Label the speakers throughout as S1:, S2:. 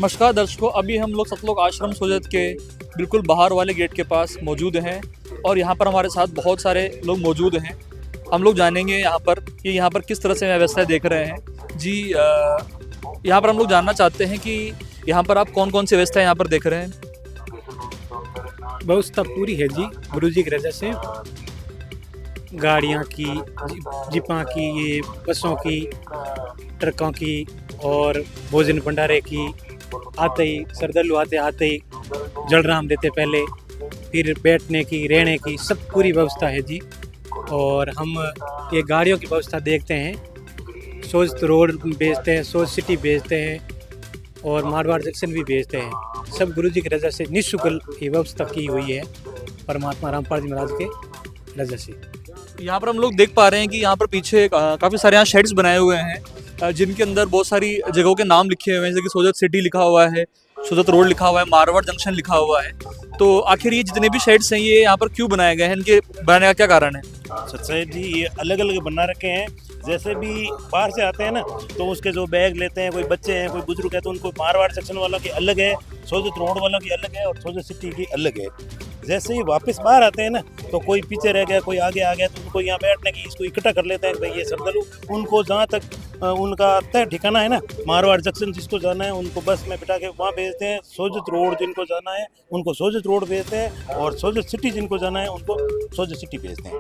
S1: नमस्कार दर्शकों, अभी हम लोग सतलोक आश्रम सोजत के बिल्कुल बाहर वाले गेट के पास मौजूद हैं और यहाँ पर हमारे साथ बहुत सारे लोग मौजूद हैं। हम लोग जानेंगे यहाँ पर कि यहाँ पर किस तरह से व्यवस्था देख रहे हैं। जी यहाँ पर हम लोग जानना चाहते हैं कि यहाँ पर आप कौन कौन सी व्यवस्था यहाँ पर देख रहे हैं।
S2: व्यवस्था पूरी है जी, गुरु जी की रजा से। गाड़ियाँ की, जीपां की, ये बसों की, ट्रकों की और भोजन भंडारे की। आते ही श्रद्धालु आते ही जलराम देते पहले, फिर बैठने की, रहने की सब पूरी व्यवस्था है जी। और हम ये गाड़ियों की व्यवस्था देखते हैं। सोजत रोड बेचते हैं, सोज सिटी बेचते हैं और मारवाड़ जंक्शन भी बेचते हैं। सब गुरु जी की रजा से निःशुल्क ये व्यवस्था की हुई है, परमात्मा रामपाल जी महाराज के रजा से।
S1: यहाँ पर हम लोग देख पा रहे हैं कि यहाँ पर पीछे काफ़ी सारे यहाँ शेड्स बनाए हुए हैं जिनके अंदर बहुत सारी जगहों के नाम लिखे हुए हैं, जैसे कि सोजत सिटी लिखा हुआ है, सोजत रोड लिखा हुआ है, मारवाड़ जंक्शन लिखा हुआ है। तो आखिर ये जितने भी शेड्स हैं ये यहाँ पर क्यों बनाए गए हैं, इनके बनाने का क्या कारण है?
S3: सच्चाई जी, ये अलग अलग बना रखे हैं। जैसे भी बाहर से आते हैं ना, तो उसके जो बैग लेते हैं, कोई बच्चे हैं, कोई बुजुर्ग है, तो उनको मारवाड़ सेक्शन वालों की अलग है, सोजत रोड वालों की अलग है और सोजत सिटी की अलग है। जैसे ही वापस बाहर आते हैं ना, तो कोई पीछे रह गया, कोई आगे आ गया, तो उनको यहाँ बैठने की इसको इकट्ठा कर लेते हैं। भाई ये श्रद्धालु, उनको जहाँ तक उनका तय ठिकाना है ना, मारवाड़ जंक्शन जिसको जाना है उनको बस में बिठा के वहाँ भेजते हैं। सोजत रोड जिनको जाना है उनको सोजत रोड भेजते हैं और सोजत सिटी जिनको जाना है उनको सोजत सिटी भेजते हैं।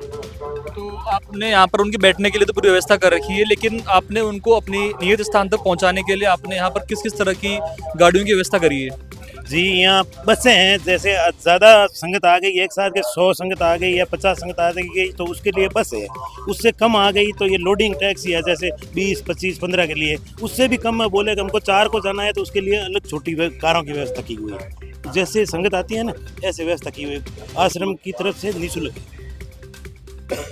S1: तो आपने यहाँ पर उनके बैठने के लिए तो पूरी व्यवस्था कर रखी है, लेकिन आपने उनको अपनी नियत स्थान तक पहुँचाने के लिए आपने यहाँ पर किस किस तरह की गाड़ियों की व्यवस्था करी है?
S3: जी, यहाँ बसें हैं। जैसे ज़्यादा संगत आ गई, एक साथ के 100 संगत आ गई या 50 संगत आ गई, तो उसके लिए बस है। उससे कम आ गई तो ये लोडिंग टैक्सी है, जैसे 20, 25, 15 के लिए। उससे भी कम बोले कि हमको 4 को जाना है, तो उसके लिए अलग छोटी कारों की व्यवस्था की हुई है। जैसे संगत आती है ना, ऐसे व्यवस्था की हुई आश्रम की तरफ से निःशुल्क है।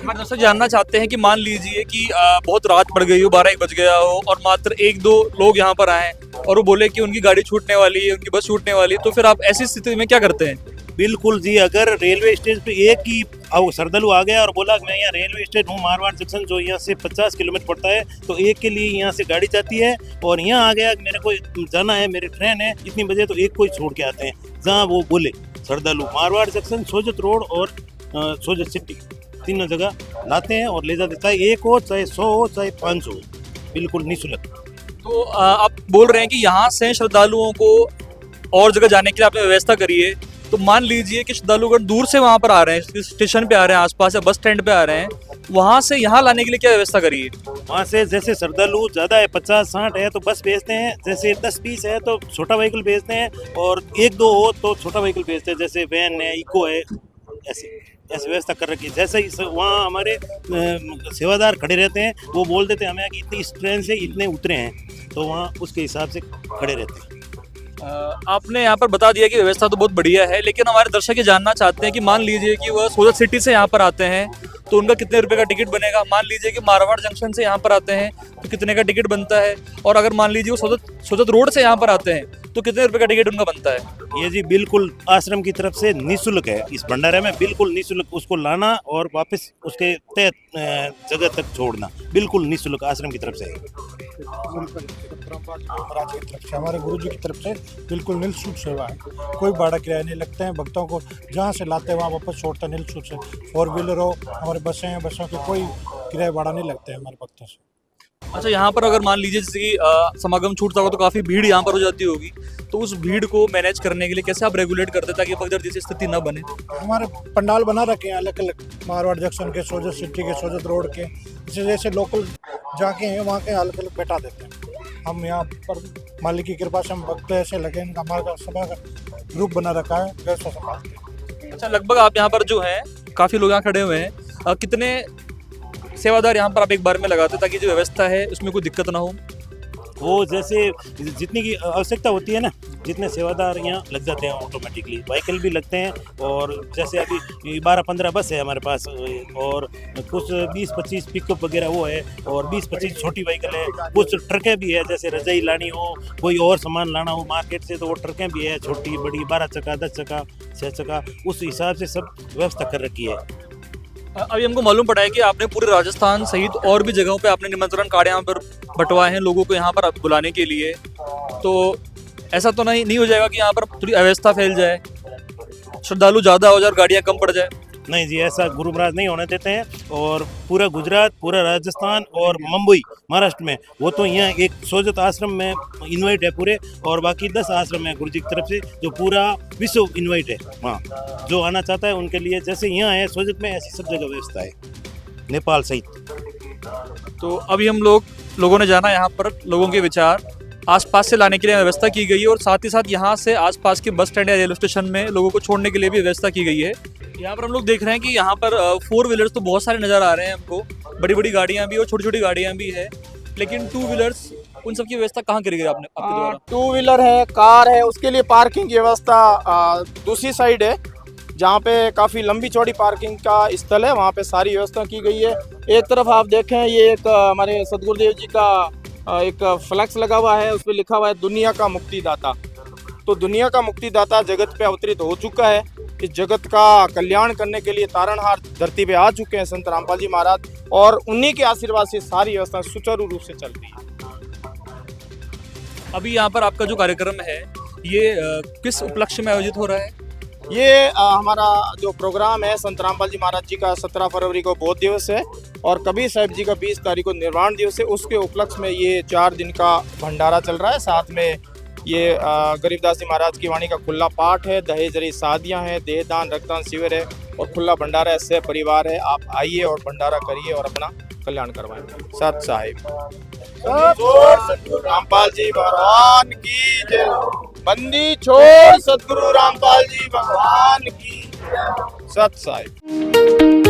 S1: हमारे दर्शक जानना चाहते हैं कि मान लीजिए कि बहुत रात पड़ गई हो, 12-1 बज गया हो और मात्र 1-2 लोग यहाँ पर आए और वो बोले कि उनकी गाड़ी छूटने वाली है, उनकी बस छूटने वाली है, तो फिर आप ऐसी स्थिति में क्या करते हैं?
S3: बिल्कुल जी, अगर रेलवे स्टेशन पे एक ही श्रद्धालु आ गया और बोला मैं यहाँ रेलवे स्टेशन हूँ, मारवाड़ जंक्शन जो यहाँ से 50 किलोमीटर पड़ता है, तो एक के लिए यहाँ से गाड़ी जाती है। और यहाँ आ गया मेरे को जाना है, मेरी ट्रेन है इतनी बजे, तो एक को ही छोड़ के आते हैं जहाँ वो बोले श्रद्धालु। मारवाड़ जंक्शन, सोजत रोड और सोजत सिटी तीनों जगह लाते हैं और ले जाते, चाहे 1 हो, चाहे 100 हो, चाहे 500 हो, बिल्कुल निःशुल्क।
S1: तो आप बोल रहे हैं कि यहाँ से श्रद्धालुओं को और जगह जाने के लिए आपने व्यवस्था करी है। तो मान लीजिए कि श्रद्धालुगण दूर से वहाँ पर आ रहे हैं, स्टेशन पे आ रहे हैं, आसपास या बस स्टैंड पे आ रहे हैं, वहाँ से यहाँ लाने के लिए क्या व्यवस्था करी है? वहाँ
S3: से जैसे श्रद्धालु ज़्यादा है, 50-60 है, तो बस भेजते हैं। जैसे 10-20 है तो छोटा व्हीकल भेजते हैं और 1-2 हो तो छोटा व्हीकल भेजते हैं, जैसे वैन है, इको है, ऐसी व्यवस्था कर रखी है। जैसे ही वहाँ हमारे सेवादार खड़े रहते हैं, वो बोल देते हैं हमें कि इतनी इस ट्रेन से इतने उतरे हैं, तो वहाँ उसके हिसाब से खड़े रहते हैं।
S1: आपने यहाँ पर बता दिया कि व्यवस्था तो बहुत बढ़िया है, लेकिन हमारे दर्शक ये जानना चाहते हैं कि मान लीजिए कि वह सोजत सिटी से यहाँ पर आते हैं तो उनका कितने रुपए का टिकट बनेगा? मान लीजिए कि मारवाड़ जंक्शन से यहाँ पर आते हैं तो कितने का टिकट बनता है? और अगर मान लीजिए वो सोजत रोड से यहाँ पर आते हैं तो कितने रुपए का टिकट उनका बनता है?
S3: ये जी बिल्कुल आश्रम की तरफ से निःशुल्क है। इस भंडारे में बिल्कुल निःशुल्क, उसको लाना और वापस उसके तय जगह तक छोड़ना बिल्कुल निःशुल्क आश्रम की तरफ से है।
S4: महाराज की तरफ से, हमारे गुरु जी की तरफ से बिल्कुल निःशुल्क सेवा है। कोई भाड़ा किराया नहीं लगता है। भक्तों को जहाँ से लाते हैं वहाँ वापस छोड़ते हैं निःशुल्क से। 4 व्हीलर हो, हमारे बसें हैं, बसों के कोई किराया भाड़ा नहीं लगता है हमारे भक्तों से।
S1: अच्छा, यहाँ पर अगर मान लीजिए जैसे कि समागम छूटता होगा तो काफ़ी भीड़ यहाँ पर हो जाती होगी, तो उस भीड़ को मैनेज करने के लिए कैसे आप रेगुलेट करते ताकि भगदड़ जैसी स्थिति न बने?
S4: हमारे पंडाल बना रखे हैं अलग अलग, मारवाड़ जंक्शन के, सोजत सिटी के, सोजत रोड के, जैसे लोकल जाके हैं वहाँ के अलग अलग बैठा देते हैं। हम यहाँ पर मालिक की कृपा से हम भक्त ऐसे लगे, इनका हमारा सभा का ग्रुप बना रखा है, व्यवस्था संभालते हैं।
S1: अच्छा, लगभग आप यहाँ पर जो हैं काफ़ी लोग यहाँ खड़े हुए हैं, कितने सेवादार यहाँ पर आप एक बार में लगाते ताकि जो व्यवस्था है उसमें कोई दिक्कत ना हो?
S3: वो जैसे जितनी की आवश्यकता होती है ना, जितने सेवादार यहाँ लग जाते हैं ऑटोमेटिकली, व्हीकल भी लगते हैं। और जैसे अभी 12-15 बस है हमारे पास और कुछ 20-25 पिकअप वगैरह वो है और 20-25 छोटी व्हीकल है। कुछ ट्रकें भी है, जैसे रजाई लानी हो, कोई और सामान लाना हो मार्केट से, तो वो ट्रकें भी है, छोटी बड़ी, 12 चक्का, 10 चक्का, 6 चक्का, उस हिसाब से सब व्यवस्था कर रखी है।
S1: अभी हमको मालूम पड़ा है कि आपने पूरे राजस्थान सहित और भी जगहों पे आपने निमंत्रण कार्ड यहाँ पर बंटवाए हैं लोगों को यहाँ पर बुलाने के लिए। तो ऐसा तो नहीं हो जाएगा कि यहाँ पर थोड़ी अव्यवस्था फैल जाए, श्रद्धालु ज़्यादा हो जाए और गाड़ियाँ कम पड़ जाए?
S3: नहीं जी, ऐसा गुरु महाराज नहीं होने देते हैं। और पूरा गुजरात, पूरा राजस्थान और मुंबई महाराष्ट्र में, वो तो यहाँ एक सोजत आश्रम में इनवाइट है पूरे, और बाकी 10 आश्रम है गुरु जी की तरफ से जो पूरा विश्व इनवाइट है। हाँ, जो आना चाहता है उनके लिए जैसे यहाँ है सोजत में, ऐसी सब जगह व्यवस्था है, नेपाल सहित।
S1: तो अभी हम लोगों ने जाना यहाँ पर लोगों के विचार आसपास से लाने के लिए व्यवस्था की गई है, और साथ ही साथ यहाँ से आसपास के बस स्टैंड या रेलवे स्टेशन में लोगों को छोड़ने के लिए भी व्यवस्था की गई है। यहाँ पर हम लोग देख रहे हैं कि यहाँ पर 4 व्हीलर्स तो बहुत सारे नज़र आ रहे हैं हमको, बड़ी बड़ी गाड़ियाँ भी और छोटी छोटी गाड़ियाँ भी है, लेकिन 2 व्हीलर्स, उन सब की व्यवस्था कहाँ करी गई आपके द्वारा?
S5: 2 व्हीलर है, कार है, उसके लिए पार्किंग की व्यवस्था दूसरी साइड है, जहाँ पे काफ़ी लंबी चौड़ी पार्किंग का स्थल है, वहाँ पे सारी व्यवस्था की गई है। एक तरफ आप देखें, ये एक हमारे सदगुरुदेव जी का एक फ्लैक्स लगा हुआ है, उस पर लिखा हुआ है दुनिया का मुक्तिदाता। तो दुनिया का मुक्तिदाता जगत पे अवतरित हो चुका है। इस जगत का कल्याण करने के लिए तारणहार धरती पे आ चुके हैं संत रामपाल जी महाराज, और उन्हीं के आशीर्वाद से सारी व्यवस्था सुचारू रूप से चल रही है।
S1: अभी यहाँ पर आपका जो कार्यक्रम है ये किस उपलक्ष्य में आयोजित हो रहा है?
S5: ये हमारा जो प्रोग्राम है संत रामपाल जी महाराज जी का 17 फरवरी को बोध दिवस है, और कबीर साहिब जी का 20 तारीख को निर्वाण दिवस है। उसके उपलक्ष्य में ये 4 दिन का भंडारा चल रहा है। साथ में ये गरीबदास जी महाराज की वाणी का खुला पाठ है, दहेजरी शादियाँ हैं, देहदान रक्तदान शिविर है, और खुला भंडारा है, सह परिवार है। आप आइए और भंडारा करिए और अपना कल्याण करवाएं। सत साहिब सतगुरु रामपाल जी भगवान की जय। बंदी छोड़ सतगुरु रामपाल जी भगवान की। सत साहिब।